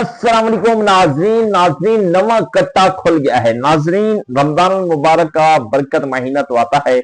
अस्सलाम वालेकुम नाजरीन नवा कट्टा खुल गया है। नाजरीन, रमजान मुबारक का बरकत महीना तो आता है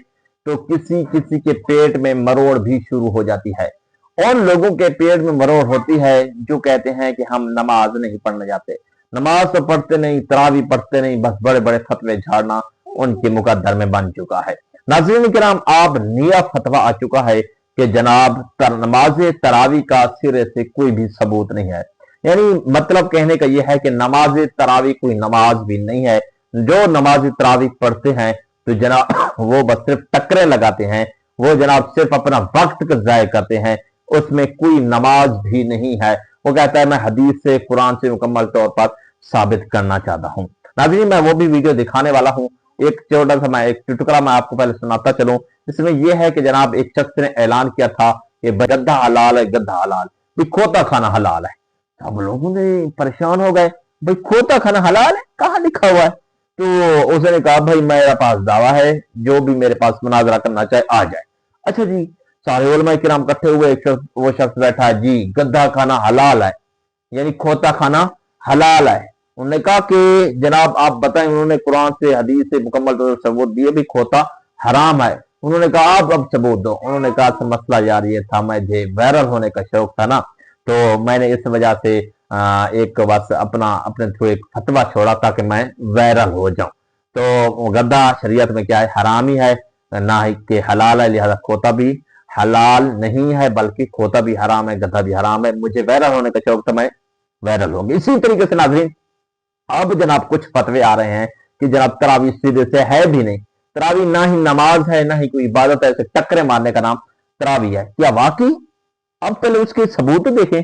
तो किसी किसी के पेट में मरोड़ भी शुरू हो जाती है। और लोगों के पेट में मरोड़ होती है जो कहते हैं कि हम नमाज नहीं पढ़ने जाते, नमाज तो पढ़ते नहीं, तरावी पढ़ते नहीं, बस बड़े बड़े फतवे झाड़ना उनके मुकद्दर में बन चुका है। नाज़रीन किराम, आप नया फतवा आ चुका है कि जनाब नमाज तरावी का सिरे से कोई भी सबूत नहीं है। यानी मतलब कहने का यह है कि नमाज तरावी कोई नमाज भी नहीं है। जो नमाज तरावी पढ़ते हैं तो जनाब वो बस सिर्फ टकरे लगाते हैं, वो जनाब सिर्फ अपना वक्त ज़ाय करते हैं, उसमें कोई नमाज भी नहीं है। वो कहता है मैं हदीस से, कुरान से मुकम्मल तौर पर साबित करना चाहता हूँ। नाज़रीन, मैं वो भी वीडियो दिखाने वाला हूँ। एक छोटा सा मैं एक चुटकुला मैं आपको पहले सुनाता चलूं। इसमें यह है कि जनाब एक शख्स ने ऐलान किया था कि गद्दा हलाल है, गद्दा हलाल, भी खोता खाना हलाल है। सब लोगों ने परेशान हो गए, भाई खोता खाना हलाल है, कहाँ लिखा हुआ है? तो उसने कहा भाई मेरे पास दावा है, जो भी मेरे पास मुनाजरा करना चाहे आ जाए। अच्छा जी, सारे उलमा किराम इकट्ठे हुए, एक शख्स वो शख्स बैठा है जी, गद्दा खाना हलाल है, यानी खोता खाना हलाल है। उन्होंने कहा कि जनाब आप बताएं, उन्होंने कुरान से हदीस से मुकम्मल तौर पर सबूत दिए भी खोता हराम है। उन्होंने कहा आप अब सबूत दो। उन्होंने कहा मसला यार ये था, मुझे वायरल होने का शौक था ना, तो मैंने इस वजह से एक बस अपने थ्रू एक फतवा छोड़ा ताकि मैं वायरल हो जाऊं। तो गद्दा शरीयत में क्या है, हराम ही है, ना ही कि हलाल है, लिहाजा खोता भी हलाल नहीं है, बल्कि खोता भी हराम है, गद्दा भी हराम है। मुझे वायरल होने का शौक था, मैं वायरल हो गया। इसी तरीके से नाज़रीन अब जनाब कुछ फतवे आ रहे हैं कि जनाब तरावी सीधे से है भी नहीं, तरावी ना ही नमाज है ना ही कोई इबादत है, ऐसे टकरे मारने का नाम तरावी है। क्या वाकई? अब पहले उसके सबूत देखें,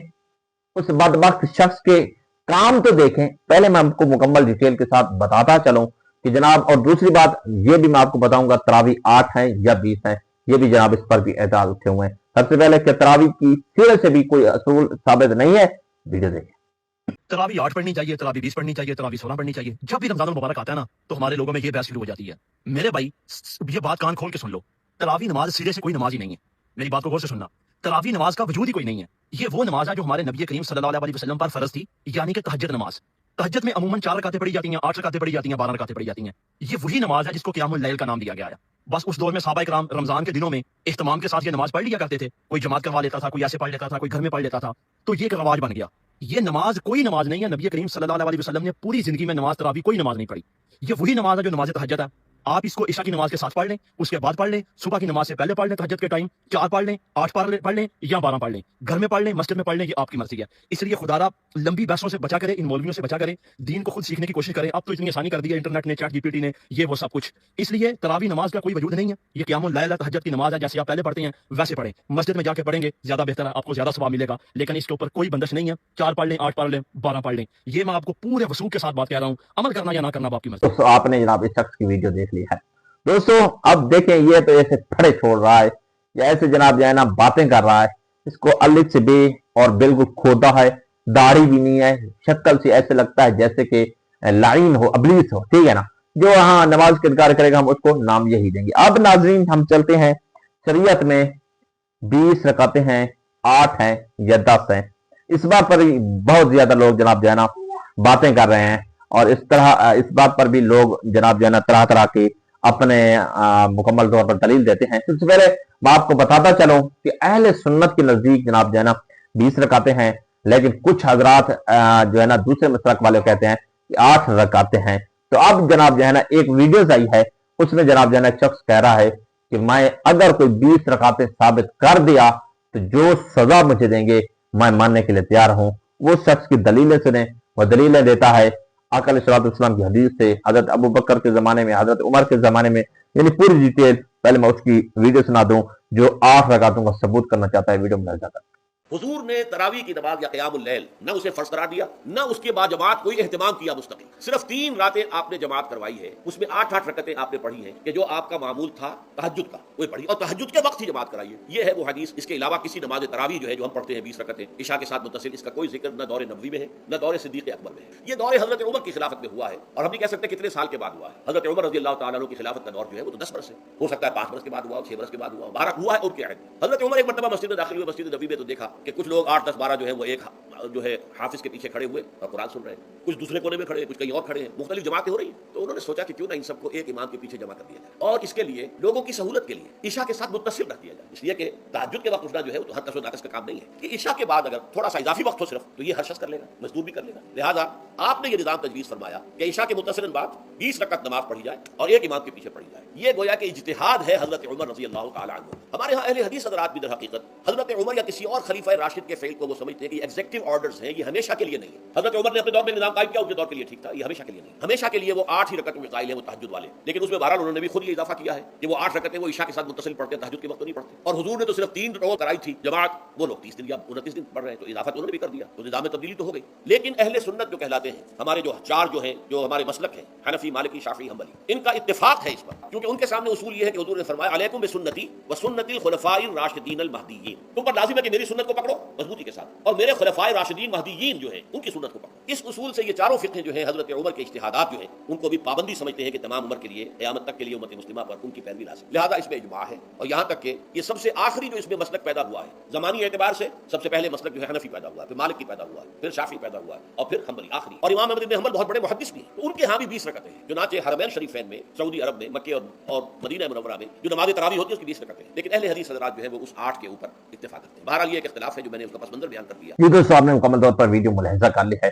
उस बदबख्त शख्स के काम तो देखें। पहले मैं आपको मुकम्मल डिटेल के साथ बताता चलूं कि जनाब, और दूसरी बात ये भी मैं आपको बताऊंगा तरावी 8 है या 20 है, ये भी जनाब इस पर भी एतराज उठे हुए हैं। सबसे पहले कि तरावी की सिरे से भी कोई असूल साबित नहीं है। वीडियो देखें। तरावी 8 पढ़नी चाहिए, तरावी 20 पढ़नी चाहिए, तरावी 16 पढ़नी चाहिए। जब भी रमजान मुबारक आता है ना, तो हमारे लोगों में ये बहस शुरू हो जाती है। मेरे भाई ये बात कान खोल के सुन लो, तरावी नमाज सिरे से कोई नमाज ही नहीं है। मेरी बात को गौर से सुनना, तरावी नमाज का वजूद ही कोई नहीं है। ये वो नमाज है जो हमारे नबी करीम सल्लल्लाहु अलैहि वसल्लम पर फर्ज थी, यानी कि तहज्जुद नमाज। तहज्जुद में अमूमन 4 रकातें पढ़ी जाती हैं, 8 रकातें पढ़ी जाती हैं, 12 रकातें पढ़ी जाती हैं। ये वही नमाज है जिसको क़ियामुल लैल का नाम दिया गया है। बस उस दौर में सहाबा इकराम रमजान के दिनों में इह्तिमाम के साथ ये नमाज पढ़ लिया करते थे। कोई जमात करवा लेता था, कोई ऐसे पढ़ लेता था, कोई घर में पढ़ लेता था, तो ये एक रवाज बन गया। ये नमाज कोई नमाज नहीं है। नबी करीम सल्लल्लाहु अलैहि वसल्लम ने पूरी जिंदगी में नमाज तरावी कोई नमाज नहीं पढ़ी। ये वही नमाज है जो नमाज तहज्जुद है। आप इसको इशा की नमाज के साथ पढ़ लें, उसके बाद पढ़ लें, सुबह की नमाज से पहले पढ़ लें, तहज्जुद के टाइम 4 पढ़ लें, 8 पढ़ लें या 12 पढ़ लें, घर में पढ़ लें, मस्जिद में पढ़ लें, ये आपकी मर्जी है। इसलिए खुदारा लंबी बहसों से बचा करे, इन मौलवियों से बचा करे, दीन को खुद सीखने की कोशिश करें। अब तो इतनी आसानी कर दी है इंटरनेट ने, चैट जीपीटी ने, ये वो सब कुछ। इसलिए तरावी नमाज का कोई वजूद नहीं है। ये क़ियामुल लैल तहज्जुद की नमाज है, जैसे आप पहले पढ़ते हैं वैसे पढ़ें। मस्जिद में जाकर पढ़ेंगे ज्यादा बेहतर है, आपको ज्यादा सवाब मिलेगा, लेकिन इसके ऊपर कोई बंदिश नहीं है। 4 पढ़ लें, 8 पढ़ लें, 12 पढ़ लें, ये मैं आपको पूरे वसूख के साथ बात कह रहा हूँ। अमल करना या ना करना आपकी मर्जी। दोस्तों आपने जनाब इस शख्स की वीडियो देख ली है। दोस्तों अब देखें, ये तो ऐसे फड़े छोड़ रहा है या ऐसे जनाब जो है ना बातें कर रहा है। इसको अलिफ से बे और बिल्कुल खोदा है, दाढ़ी भी नहीं है, शक्ल से ऐसे लगता है जैसे कि लाइन हो, अबलीस हो, ठीक है ना। जो हाँ नमाज का इनकार करेगा हम उसको नाम यही देंगे। अब नाजरीन हम चलते हैं, शरीयत में 20 रकातें हैं, 8 हैं या 10 हैं। इस बात पर बहुत ज्यादा लोग जनाब जो है ना बातें कर रहे हैं, और इस बात पर भी लोग जनाब जो है ना तरह तरह के अपने मुकम्मल तौर पर दलील देते हैं। सबसे पहले मैं आपको बताता चलूं कि अहले सुन्नत के नजदीक जनाब जो है ना 20 रकातें हैं, लेकिन कुछ हजरात जो है ना दूसरे मसलक वाले कहते हैं कि 8 रकातें हैं। तो अब जनाब जो है ना एक वीडियो आई है, उसमें जनाब जो है ना एक शख्स कह रहा है कि मैं अगर कोई 20 रकातें साबित कर दिया तो जो सजा मुझे देंगे मैं मानने के लिए तैयार हूं। वो शख्स की दलीलें सुने, वो दलीलें देता है आका अलैहिस्सलाम की हदीस से, हजरत अबू बकर के जमाने में, हजरत उमर के जमाने में, यानी पूरी डिटेल। पहले मैं उसकी वीडियो सुना दूं जो 8 रकातों का सबूत करना चाहता है। वीडियो में जाकर हुजूर ने तरावी की नमाज या क़ियामुल लैल न उसे फर्ज करार दिया, न उसके बाद जमात कोई एहतमाम किया मुस्तकिल। सिर्फ 3 रातें आपने जमात करवाई है, उसमें 8-8 रकतें आपने पढ़ी हैं कि जो आपका मामूल था तहज्जुद का वही पढ़ी, और तहज्जुद के वक्त ही जमात कराई है। ये है वो हदीस। इसके अलावा किसी नमाज तरावी जो है जो हम पढ़ते हैं 20 रकतें इशा के साथ मुत्तसिल, इसका कोई जिक्र न दौर नबवी में है न दौर सिद्दीक़ अकबर में है। ये दौर हजरत उमर की खिलाफत में हुआ है, और हम नहीं कह सकते कितने साल के बाद हुआ है। हजरत उमर रज़ी अल्लाह तआला अन्हु की खिलाफत का दौर जो है वो तो 10 बरस है, हो सकता है 5 बरस के बाद हुआ, 6 बरस के बाद हुआ, 12 हुआ है। और क्या है, हजरत उमर एक मरतबा मस्जिद में दाखिल हुए, मस्जिद नबी में तो देखा कि कुछ लोग 8, 10, 12 जो है वो एक जो है हाफिज के पीछे खड़े हुए और कुरान सुन रहे हैं, कुछ दूसरे कोने में खड़े हैं, कुछ कहीं और खड़े हैं, मुख्तलिफ जमातें हो रही हैं। तो उन्होंने सोचा कि क्यों ना इन सबको एक इमाम के पीछे जमा कर दिया जाए, और इसके लिए लोगों की सहूलत के लिए ईशा के साथ मुत्तसिल रख दिया जाए, इसलिए कि तहज्जुद के वक्त उठना जो है तो हर कसो नाकस का काम नहीं है कि ईशा के बाद अगर थोड़ा सा इजाफी वक्त हो सिर्फ, तो ये हर शख्स कर लेगा, मजदूर भी कर लेगा। लिहाजा आपने ये निजाम तजवीज़ फरमाया कि ईशा के मुत्तसिलन बाद 20 रकअत नमाज पढ़ी जाए और एक इमाम के पीछे पढ़ी जाए। ये गोया कि इज्तिहाद है हजरत उमर रज़ी अल्लाह तआला अन्हु। हमारे यहाँ अहले हदीस हज़रात भी दर हकीकत हजरत उमर या किसी और खलीफा राशिद के फेल को वो समझते हैं कि एग्जीक्यूटिव ऑर्डर्स हैं, ये हमेशा के लिए नहीं है। हजरत उमर ने अपने दौर में निजाम कायम किया, उनके दौर के लिए ठीक था, ये हमेशा के लिए नहीं। हमेशा के लिए वो 8 ही रकअत में कायल है वो तहज्जुद वाले, लेकिन उसमें बहरहाल उन्होंने भी खुद ये इजाफा किया है कि वो 8 रकअतें वो ईशा के साथ मुत्तसिल पढ़ते हैं, तहज्जुद के वक्त नहीं पढ़ते। और हुजूर ने तो सिर्फ 3 रोज़ कराई थी जमात, वो लोग 30 दिन या 29 दिन पढ़ रहे हैं, तो इजाफा तो उन्होंने भी कर दिया, तो निजाम में तब्दीली तो हो गई। लेकिन अहले सुन्नत जो कहलाते हैं, हमारे जो 4 जो हैं, जो हमारे मसलक हैं, हनफी, मालिकी, शाफी, हम्बली, इनका इत्तेफाक है इस पर, क्योंकि उनके सामने उसूल ये है कि हुजूर ने फरमाया अलैकुम बिसुन्नती व सुन्नतिल खुलफाइर राशिदीन अल महदीयीन, तुम पर लाजिम है कि मेरी सुन्नत को पकड़ो मजबूती के साथ, और मेरे खुलफाए राशिदीन महदीयीन जो है उनकी सुन्नत को पकड़ो। इस उसूल से ये चारों फिक़्ह जो है हजरत उमर के इज्तिहादात जो है उनको भी पाबंदी समझते हैं कि तमाम उम्र के लिए क़यामत तक के लिए उम्मत मुस्लिमा पर उनकी पैरवी लाजिम। लिहाजा इसमें इजमा है, और यहाँ तक कि ये सबसे आखिरी जो इसमें मसलक पैदा हुआ है ज़मानी एतबार से, सबसे पहले मसलक जो है हनफी पैदा हुआ, फिर मालिक की पैदा हुआ, फिर शाफी पैदा हुआ, और फिर हम्बली आखिरी। और इमाम अहमद इब्न हम्बल बहुत बड़े मुहद्दिस भी हैं, तो उनके यहाँ भी 20 रकअतें हैं, चुनांचे हरमैन शरीफैन में, सऊदी अरब में, मक्के और मदीना मुनव्वरा में जो नमाज तरावी होती है उसकी 20 रकअतें हैं। लेकिन अहले हदीस हज़रात जो है वो उस 8 के ऊपर इत्तेफाक करते हैं। बहरहाल ये एक इख्तिलाफ है जो मैंने उसका पस मंजर बयान कर दिया। ये दोस्तों आपने मुकम्मल तौर पर वीडियो मुलाहिजा कर ली है।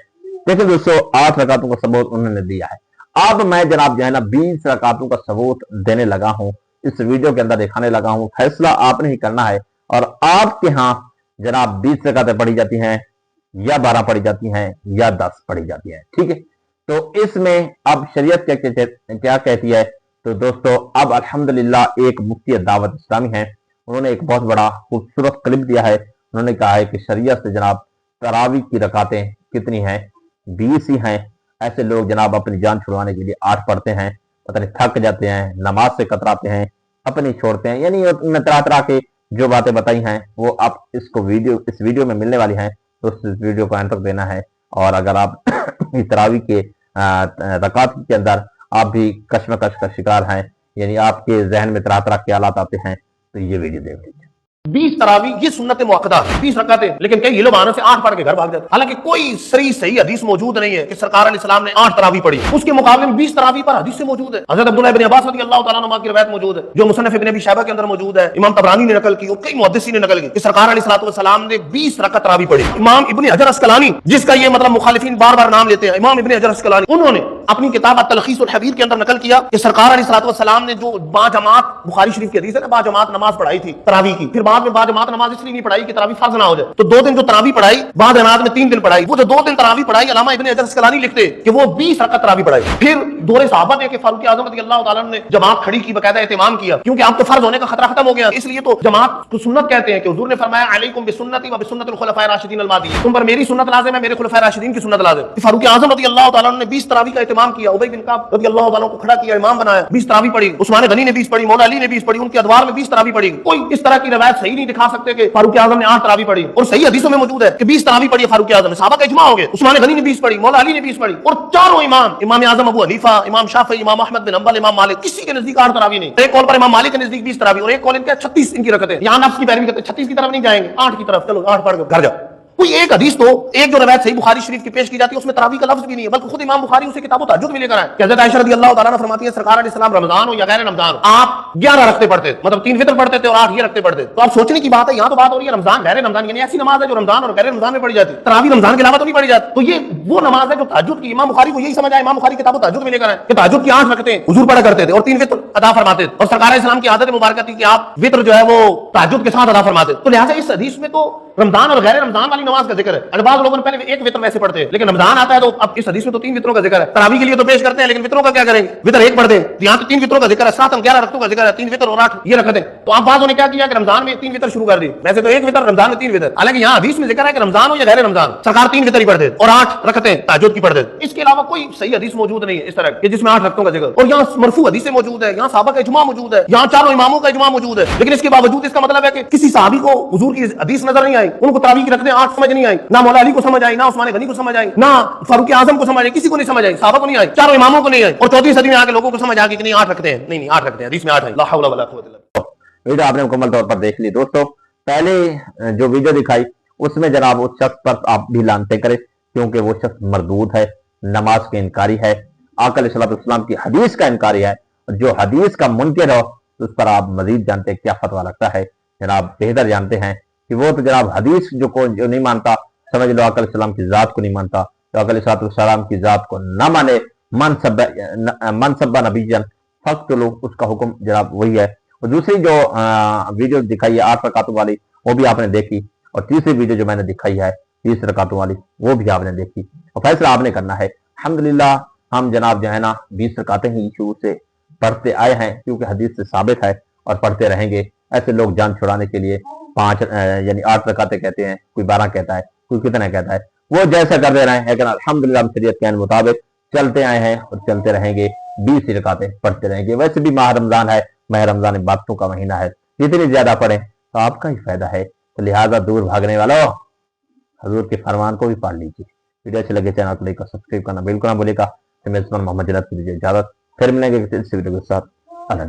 देखिए दोस्तों 8 रकातों का सबूत उन्होंने दिया है। अब मैं जनाब जो है ना 20 रकातों का सबूत देने लगा हूं, इस वीडियो के अंदर दिखाने लगा हूं। फैसला आपने ही करना है, और आपके यहाँ जनाब 20 रकातें पढ़ी जाती हैं या 12 पढ़ी जाती हैं या 10 पढ़ी जाती हैं, ठीक है। तो इसमें अब शरीयत क्या कहती है, तो दोस्तों अब अल्हम्दुलिल्लाह एक मुफ्ती दावत इस्लामी है, उन्होंने एक बहुत बड़ा खूबसूरत क्लिप दिया है। उन्होंने कहा है कि शरीयत से जनाब तरावी की रकातें कितनी हैं, 20 ही हैं। ऐसे लोग जनाब अपनी जान छुड़वाने के लिए 8 पढ़ते हैं, पता नहीं थक जाते हैं, नमाज से कतराते हैं, अपनी छोड़ते हैं, यानी उन्होंने तरह तरह के जो बातें बताई हैं वो आप इस वीडियो में मिलने वाली हैं, तो इस वीडियो को अंत तक देना है। और अगर आप तरावी के रकात के अंदर आप भी कश्मकश का शिकार हैं, यानी आपके जहन में तरह तरह के हालात आते हैं, तो ये वीडियो देख लीजिए। 20 तरावी ये सुन्नत मुअक्कदा है, 20 रकातें, लेकिन कई ये लोग आने से 8 पढ़ के घर भाग जाते। हालांकि कोई सही हदीस मौजूद नहीं है कि सरकार अलैहिस्सलाम ने 8 तरावी पढ़ी, उसके मुकाबले में 20 तरावी पर हदीस से मौजूद है। हजरत अब्दुल्लाह इब्न अब्बास रज़ियल्लाहु तआला अन्हुमा की रिवायत मौजूद है, जो मुसन्नफ इब्न अबी शैबा के अंदर मौजूद है, इमाम तबरानी ने नकल की और कई मुहद्दिसीन ने नकल की कि सरकार अलैहिस्सलातु वस्सलाम ने 20 रकात तरावी पढ़ी। इमाम इब्न हजर अस्कलानी, जिसका ये मतलब मुखालिफिन बार-बार नाम लेते हैं, इमाम इब्न हजर अस्कलानी, उन्होंने अपनी किताब अत-तलखीस अल हबीर के अंदर नकल किया कि सरकार अलैहिस्सलातु वस्सलाम ने जो बाजमात, बुखारी शरीफ की हदीस है ना, बाजमात नमाज पढ़ाई थी तरावी की, फिर बाद में बाजमात नमाज इसलिए नहीं पढ़ाई कि तरावी फर्ज ना हो जाए, तो 2 दिन जो तरावी पढ़ाई, बाद नमाज में 3 दिन पढ़ाई। वो जो 2 दिन तरावी पढ़ाई, अल्लामा इब्न हजर अस्कलानी लिखते कि वो 20 रकात तरावी पढ़ाई। फिर दौरे सहाबा में कि फारूक आज़म रज़ियल्लाहु तआला ने जमात खड़ी की, बकायदा एहतिमाम किया, क्योंकि अब तो फर्ज होने का खतरा खत्म हो गया, इसलिए तो जमात को सुन्नत कहते हैं कि हुजूर ने फरमाया अलैकुम बिसुन्नती व बिसुन्नतिल खुलफाए राशिदीन अल महदीयीन, तुम पर मेरी सुन्नत लाज़िम है, मेरे खुलफाए राशिदीन की सुन्नत लाज़िम। फारूक आज़म रज़ियल्लाहु तआला ने 20 तरावी का एहतिमाम किया, उबई बिन कअब रज़ियल्लाहु तआला को खड़ा किया, इमाम बनाया, 20 तरावी पढ़ी। उस्मान गनी ने 20 पढ़ी, मौला अली ने 20 पढ़ी, उनके अदवार में 20 तरावी पढ़ी। कोई इस तरह की रिवायत सही नहीं दिखा सकते कि फारूक आज़म ने 8 तरावी पढ़ी, और सही हदीसों में मौजूद है कि 20 तरावी पढ़ी फारूक आज़म ने, सहाबा का इजमा हो गया। उस्मान गनी ने 20 पढ़ी, मौला अली ने 20 पढ़ी, और चारों इमाम आज़म अबू हनीफा, इमाम शाफी, इमाम अहमद बिन हंबल, इमाम मालिक, किसी के नजदीक 8 तरावी नहीं। एक कौल पर इमाम मालिक के नजदीक 20 तरावी, और एक कौल इनका 36 इनकी रकअतें। यहाँ नफ्स की पैरवी करते, 36 की तरफ नहीं जाएंगे, 8 की तरफ, चलो 8 पढ़ के घर जाओ। कोई एक हदीस तो एक जो रवायत सही बुखारी शरीफ की पेश की जाती है उसमें तरावी का लफ्ज भी नहीं है, बल्कि खुद इमाम बुखारी उसे किताब तहज्जुद में लेकर आए कि हज़रत आयशा रज़ियल्लाहु तआला अन्हा फरमाती है सरकार अलैहिस्सलाम रमजान हो या गैर रमजान हो आप 11 रखते पढ़ते, मतलब 3 वितर पढ़ते थे और 8 ये रखते पढ़ते। तो आप सोचने की बात है, यहाँ तो बात हो रही है रमजान गैर रमजान, यानी ऐसी नमाज है जो रमजान और गैर रमजान में पढ़ी जाती है, तरावी रमजान के अलावा तो नहीं पढ़ी जाती। तो ये वो नमाज है जो तहज्जुद की, इमाम बुखारी को यही समझ आया, इमाम बुखारी किताब तहज्जुद में लेकर आए कि तहज्जुद की 8 रखते हुजूर पढ़ा करते थे और 3 वितर अदा फरमाते थे, और सरकार अलैहिस्सलाम की आदत मुबारक थी कि आप वितर जो है वो तहज्जुद के साथ अदा फरमाते। तो लिहाजा इस हदीस में तो रमजान और गैर रमजान वाली नमाज का जिक्र है। बाद लोगों ने पहले एक वितर वैसे पढ़ते हैं, लेकिन रमजान आता है तो अब इस हदीस में तो 3 वितरों का जिक्र है। तरावी के लिए तो पेश करते हैं, लेकिन वितरों का क्या करेंगे, वितर एक पढ़ दें, यहाँ तो 3 वितरों का जिक्र है, 7 और 11 रकतों का जिक्र है, 3 वितर और 8 ये रख दें। तो आप बाज़ों ने क्या किया कि रमजान में 3 वितर शुरू कर दी, वैसे तो 1 वितर, रमजान में 3 वितर। हालांकि यहाँ हदीस में जिक्र है कि रमजान हो या गैर रमजान सरकार 3 वितर ही पढ़ दे और 8 रखते तहज्जुद की पढ़ दे। इसके अलावा कोई सही हदीस मौजूद नहीं है इस तरह के जिसमें 8 रकतों का जिक्र। और यहाँ मरफू हदीसें मौजूद है, यहाँ सहाबा का इजमा मौजूद है, यहाँ चारों इमामों का इजमा मौजूद है, लेकिन इसके बावजूद इसका मतलब है कि किसी सहाबी को हुजूर की हदीस नजर नहीं आई, उनको तरावी की रकतें 8 समझ नहीं आई, ना मौला अली को समझ आई, ना उस्मान गनी को समझ आई, ना फारूक आज़म को समझ आई, किसी को नहीं समझ आई, सहाबा को नहीं आई, चारों इमामों को नहीं आई, और 14वीं सदी में आके लोगों को समझ आ गई कि नहीं 8 रखते हैं, नहीं 8 रखते हैं, हदीस में 8 है। ला हौला वला कुव्वता इल्ला बिल्लाह। वीडियो आपने मुकम्मल तौर पर देख ली दोस्तों। पहले जो वीडियो दिखाई उसमें जनाब उस शख्स पर आप भी लानते करें, क्योंकि वो शख्स मरदूद है, नमाज के इनकारी है, आका अलैहिस्सलाम की हदीस का इनकारी है। जो हदीस का मुनकिर हो तो उस पर आप मजीद जानते हैं क्या फतवा लगता है, जनाब बेहतर जानते हैं कि वो तो जनाब हदीस जो नहीं मानता, समझ लो आका अलैहिस्सलाम की जात को नहीं मानता, तो आका अलैहिस्सलाम की जात को ना माने, मनसब्बा नबीयन फक्तुलू, उसका हुक्म जनाब वही है। और दूसरी जो वीडियो दिखाई है 8 रकातों वाली, वो भी आपने देखी, और तीसरी वीडियो जो मैंने दिखाई है 30 रकातों वाली, वो भी आपने देखी, और फैसला आपने करना है। अल्हम्दुलिल्लाह हम जनाब जो है ना 20 रकातें ही शुरू से पढ़ते आए हैं, क्योंकि हदीस से साबित है, और पढ़ते रहेंगे। ऐसे लोग जान छुड़ाने के लिए 5 यानी 8 रकातें कहते हैं, कोई 12 कहता है, कोई कितना कहता है, वो जैसा कर दे रहे हैं, लेकिन अल्हम्दुलिल्लाह हम शरीयत के मुताबिक चलते आए हैं और चलते रहेंगे, 20 रकातें पढ़ते रहेंगे। वैसे भी माह रमजान है, माह रमजान इबादतों का महीना है, जितनी ज्यादा पढ़ें तो आपका ही फायदा है। तो लिहाजा दूर भागने वालों, हजूर के फरमान को भी पढ़ लीजिए। वीडियो अच्छे लगे चैनल को लाइक और सब्सक्राइब करना बिल्कुल ना भूलिएगा। मोहम्मद जनाब की दीजिए इजाजत, फिर मिलेंगे किसी वीडियो के साथ। अल्लाह